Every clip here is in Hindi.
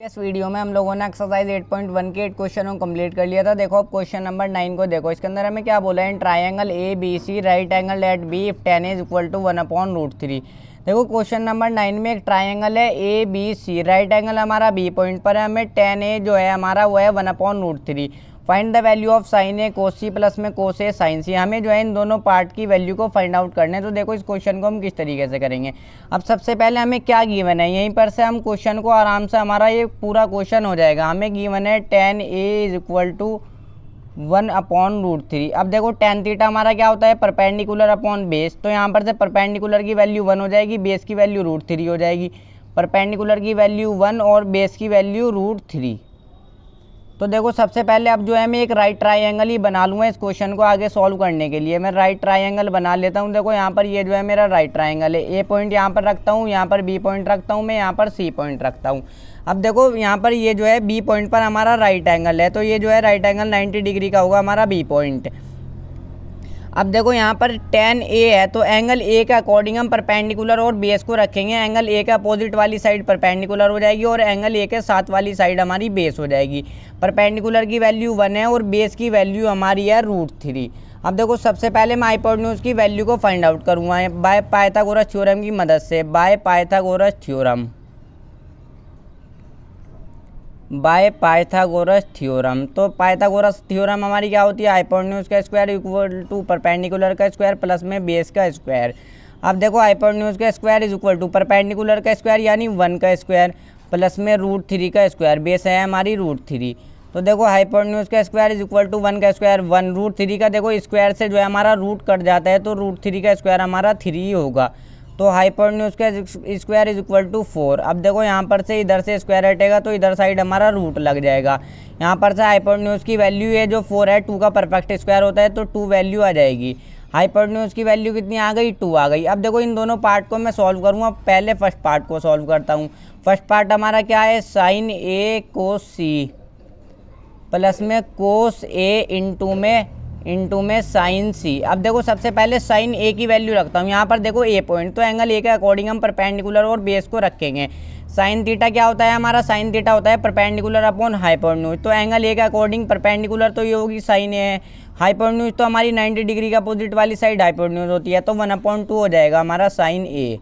इस वीडियो में हम लोगों ने एक्सरसाइज 8.1 के 8 क्वेश्चनों को कंप्लीट कर लिया था। देखो अब क्वेश्चन नंबर 9 को देखो। इसके अंदर हमें क्या बोला है, in triangle A B C right angle at B if tan is equal to 1/√3। देखो क्वेश्चन नंबर 9 में एक ट्राइंगल है A B C, right angle हमारा बी पॉइंट पर है, हमें tan ए जो है हमारा वो है 1/√3। Find the value of sine A cos C plus में कोस ए साइन सी। हमें जो है इन दोनों पार्ट की वैल्यू को फाइंड आउट करना है। तो देखो इस क्वेश्चन को हम किस तरीके से करेंगे। अब सबसे पहले हमें क्या गिवन है, यहीं पर से हम क्वेश्चन को आराम से, हमारा ये पूरा क्वेश्चन हो जाएगा। हमें गिवन है tan A is equal to 1/√3। अब देखो tan थीटा हमारा क्या होता है, परपेंडिकुलर अपॉन बेस। तो यहाँ पर से परपेंडिकुलर की वैल्यू 1 हो जाएगी, बेस की वैल्यू √3 हो जाएगी। परपेंडिकुलर की वैल्यू 1 और बेस की वैल्यू √3। तो देखो सबसे पहले अब जो है मैं एक राइट ट्राइंगल ही बना लूँगा इस क्वेश्चन को आगे सॉल्व करने के लिए। मैं राइट ट्राइंगल बना लेता हूँ। देखो यहाँ पर ये जो है मेरा राइट ट्राइंगल है। ए पॉइंट यहाँ पर रखता हूँ, यहाँ पर बी पॉइंट रखता हूँ, मैं यहाँ पर सी पॉइंट रखता हूँ। अब देखो यहाँ पर ये जो है बी पॉइंट पर हमारा राइट एंगल है, तो ये जो है राइट एंगल 90 डिग्री का होगा हमारा बी पॉइंट। अब देखो यहाँ पर tan ए है, तो एंगल ए के अकॉर्डिंग हम परपेंडिकुलर और बेस को रखेंगे। एंगल ए के अपोजिट वाली साइड परपेंडिकुलर हो जाएगी और एंगल ए के साथ वाली साइड हमारी बेस हो जाएगी। परपेंडिकुलर की वैल्यू 1 है और बेस की वैल्यू हमारी है √3। अब देखो सबसे पहले मैं हाइपोटेन्यूज की वैल्यू को फाइंड आउट करूँगा बाय पाइथागोरस थ्योरम की मदद से। By Pythagoras theorem. तो पाइथागोरस थ्योरम हमारी क्या होती है, हाइपोटेन्यूज का स्क्वायर इक्वल टू परपेंडिकुलर का स्क्वायर प्लस में बेस का स्क्वायर। अब देखो हाइपोटेन्यूज का square is equal to perpendicular का स्क्वायर यानी 1 का स्क्वायर प्लस में √3 का स्क्वायर, बेस है हमारी √3। तो देखो हाइपोटेन्यूज का स्क्वायर इज इक्वल टू 1 का स्क्वायर 1, √3 का देखो स्क्वायर से जो है हमारा रूट कट जाता है, तो √3 का स्क्वायर हमारा 3 होगा। तो हाइपोटेन्यूज का स्क्वायर इज इक्वल टू 4। अब देखो यहाँ पर से इधर से स्क्वायर हटेगा तो इधर साइड हमारा रूट लग जाएगा। यहाँ पर से हाइपोटेन्यूज की वैल्यू है जो 4 है, 2 का परफेक्ट स्क्वायर होता है तो 2 वैल्यू आ जाएगी। हाइपोटेन्यूज की वैल्यू कितनी आ गई, 2 आ गई। अब देखो इन दोनों पार्ट को मैं सॉल्व करूँगा। पहले फर्स्ट पार्ट को सॉल्व करता हूँ। फर्स्ट पार्ट हमारा क्या है, sign A cos C plus में कोस ए इंटू में साइन सी। अब देखो सबसे पहले साइन ए की वैल्यू रखता हूँ। यहाँ पर देखो ए पॉइंट, तो एंगल ए के अकॉर्डिंग हम परपेंडिकुलर और बेस को रखेंगे। साइन थीटा क्या होता है हमारा, साइन थीटा होता है परपेंडिकुलर अपॉन हाइपोटेन्यूज। तो एंगल ए के अकॉर्डिंग परपेंडिकुलर तो ये होगी साइन ए है, हाइपोटेन्यूज तो हमारी 90 डिग्री का अपोजिट वाली साइड हाइपोटेन्यूज होती है, तो 1/2 हो जाएगा हमारा साइन ए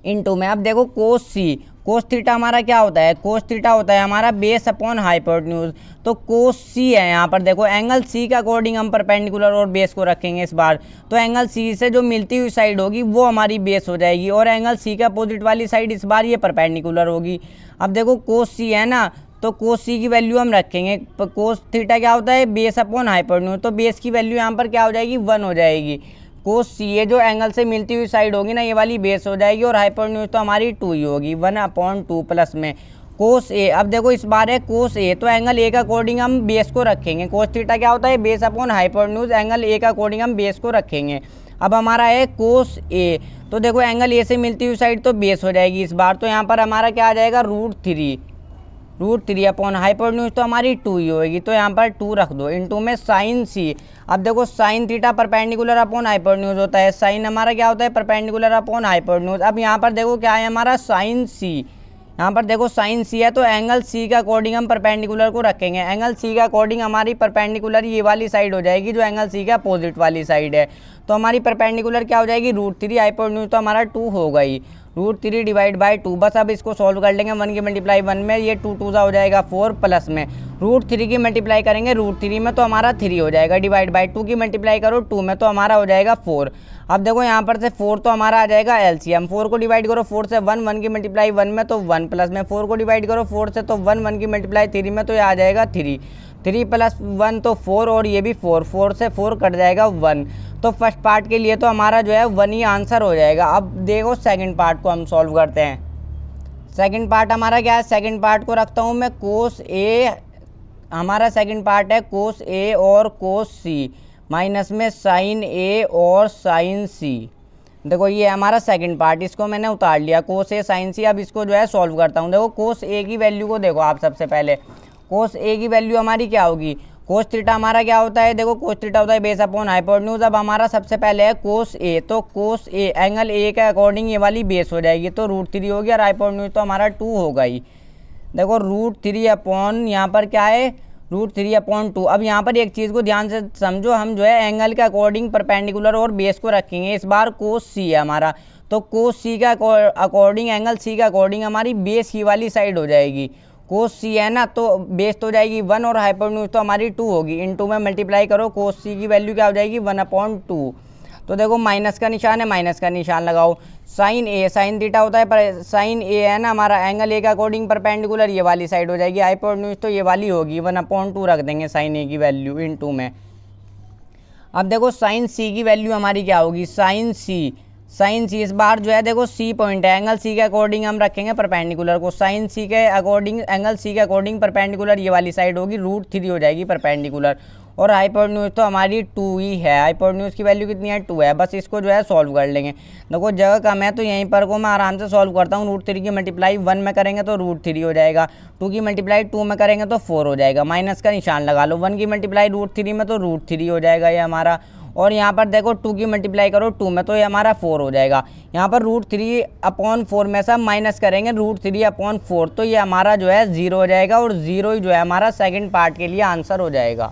इंटू में। अब देखो कोस सी, कोस थीटा हमारा क्या होता है, कोस थीटा होता है हमारा बेस अपॉन हाइपोटेन्यूज। तो कोस सी है यहाँ पर देखो, एंगल सी के अकॉर्डिंग हम परपेंडिकुलर और बेस को रखेंगे इस बार। तो एंगल सी से जो मिलती हुई साइड होगी वो हमारी बेस हो जाएगी और एंगल सी के अपोजिट वाली साइड इस बार ये परपेंडिकुलर होगी। अब देखो कोस सी है ना, तो कोस सी की वैल्यू हम रखेंगे। कोस थीटा क्या होता है, बेस अपॉन हाइपोटेन्यूज। तो बेस की वैल्यू यहाँ पर क्या हो जाएगी, 1 हो जाएगी। कोस सी ये जो एंगल से मिलती हुई साइड होगी ना, ये वाली बेस हो जाएगी और हाइपोटेन्यूज तो हमारी 2 ही होगी, 1/2 प्लस में कोस ए। अब देखो इस बार है कोस ए, तो एंगल ए का अकॉर्डिंग हम बेस को रखेंगे। कोस थीटा क्या होता है, base upon hypotenuse, angle A का अकॉर्डिंग हम बेस को रखेंगे। अब हमारा है कोस ए, तो देखो एंगल ए से मिलती हुई साइड तो बेस हो जाएगी इस बार। तो यहाँ पर हमारा क्या आ जाएगा, √3 अपॉन हाइपोटेन्यूज तो हमारी 2 ही होगी, तो यहाँ पर 2 रख दो इंटू में साइन सी। अब देखो sine theta perpendicular upon hypotenuse होता है, साइन हमारा क्या होता है, परपेंडिकुलर अपॉन हाइपोटेन्यूज। अब यहाँ पर देखो क्या है हमारा साइन सी, यहाँ पर देखो साइन सी है, तो एंगल सी के अकॉर्डिंग हम परपेंडिकुलर को रखेंगे। एंगल सी के अकॉर्डिंग हमारी परपेंडिकुलर ये वाली साइड हो जाएगी जो एंगल सी के अपोजिट वाली साइड है। तो हमारी परपेंडिकुलर क्या हो जाएगी, √3, हाइपोटेन्यूज तो हमारा 2 हो गई, √3 डिवाइड बाई 2। बस अब इसको सॉल्व कर लेंगे। 1 की मल्टीप्लाई 1 में, ये 2 2 हो जाएगा 4 प्लस में √3 की मल्टीप्लाई करेंगे √3 में तो हमारा 3 हो जाएगा, डिवाइड बाई 2 की मल्टीप्लाई करो 2 में तो हमारा हो जाएगा 4। अब देखो यहाँ पर से 4 तो हमारा आ जाएगा एलसीएम। 4 को डिवाइड करो 4 से 1 की मल्टीप्लाई 1 में तो 1 प्लस में 4 को डिवाइड करो 4 से तो 1 की मल्टीप्लाई 3 में तो ये आ जाएगा 3 प्लस 1 तो 4 और ये भी 4 से 4 कट जाएगा 1। तो फर्स्ट पार्ट के लिए तो हमारा जो है 1 ही आंसर हो जाएगा। अब देखो सेकंड पार्ट को हम सॉल्व करते हैं। सेकंड पार्ट हमारा क्या है, सेकंड पार्ट को रखता हूँ मैं कोस ए। हमारा सेकंड पार्ट है कोस ए और कोस सी माइनस में साइन ए और साइन सी। देखो ये हमारा सेकंड पार्ट, इसको मैंने उतार लिया कोस ए साइन सी। अब इसको जो है सॉल्व करता हूँ। देखो कोस ए की वैल्यू को देखो आप, सबसे पहले कोस ए की वैल्यू हमारी क्या होगी, कोस थीटा हमारा क्या होता है, देखो कोस थीटा होता है बेस अपॉन हाइपोटेन्यूज। अब हमारा सबसे पहले है कोस ए, तो कोस ए एंगल ए के अकॉर्डिंग ये वाली बेस हो जाएगी तो √3 होगी और हाइपोटेन्यूज तो हमारा 2 होगा ही। देखो √3 अपॉन यहाँ पर क्या है √3/2। अब यहाँ पर एक चीज़ को ध्यान से समझो, हम जो है एंगल के अकॉर्डिंग परपेंडिकुलर और बेस को रखेंगे। इस बार कोस सी है हमारा, तो कोस सी का अकॉर्डिंग एंगल सी के अकॉर्डिंग हमारी बेस ही वाली साइड हो जाएगी। कोस सी है ना, तो बेस तो हो जाएगी 1 और हाइपोटेन्यूज तो हमारी 2 होगी। इन 2 में मल्टीप्लाई करो, कोस सी की वैल्यू क्या हो जाएगी 1/2। तो देखो माइनस का निशान है, माइनस का निशान लगाओ। साइन ए साइन थीटा होता है, पर साइन ए है ना हमारा एंगल ए के अकॉर्डिंग परपेंडिकुलर ये वाली साइड हो जाएगी। हाइपोटेन्यूज तो ये वाली होगी, 1/2 रख देंगे साइन ए की वैल्यू इन 2 में। अब देखो साइन सी की वैल्यू हमारी क्या होगी, साइन सी इस बार जो है देखो सी पॉइंट है, एंगल सी के अकॉर्डिंग हम रखेंगे परपेंडिकुलर को। साइन सी के अकॉर्डिंग एंगल सी के अकॉर्डिंग परपेंडिकुलर ये वाली साइड होगी, √3 हो जाएगी परपेंडिकुलर। और हाइपोटेन्यूज तो हमारी 2 ही है, हाइपोटेन्यूज की वैल्यू कितनी है 2 है। बस इसको जो है सॉल्व कर लेंगे। देखो जगह कम है तो यहीं पर को मैं आराम से सॉल्व करता हूँ। √3 की मल्टीप्लाई 1 में करेंगे तो √3 हो जाएगा, 2 की मल्टीप्लाई 2 में करेंगे तो 4 हो जाएगा। माइनस का निशान लगा लो, 1 की मल्टीप्लाई √3 में तो √3 हो जाएगा ये हमारा। और यहाँ पर देखो 2 की मल्टीप्लाई करो 2 में तो ये हमारा 4 हो जाएगा। यहाँ पर √3/4 में से माइनस करेंगे √3/4, तो ये हमारा जो है 0 हो जाएगा। और 0 ही जो है हमारा सेकंड पार्ट के लिए आंसर हो जाएगा।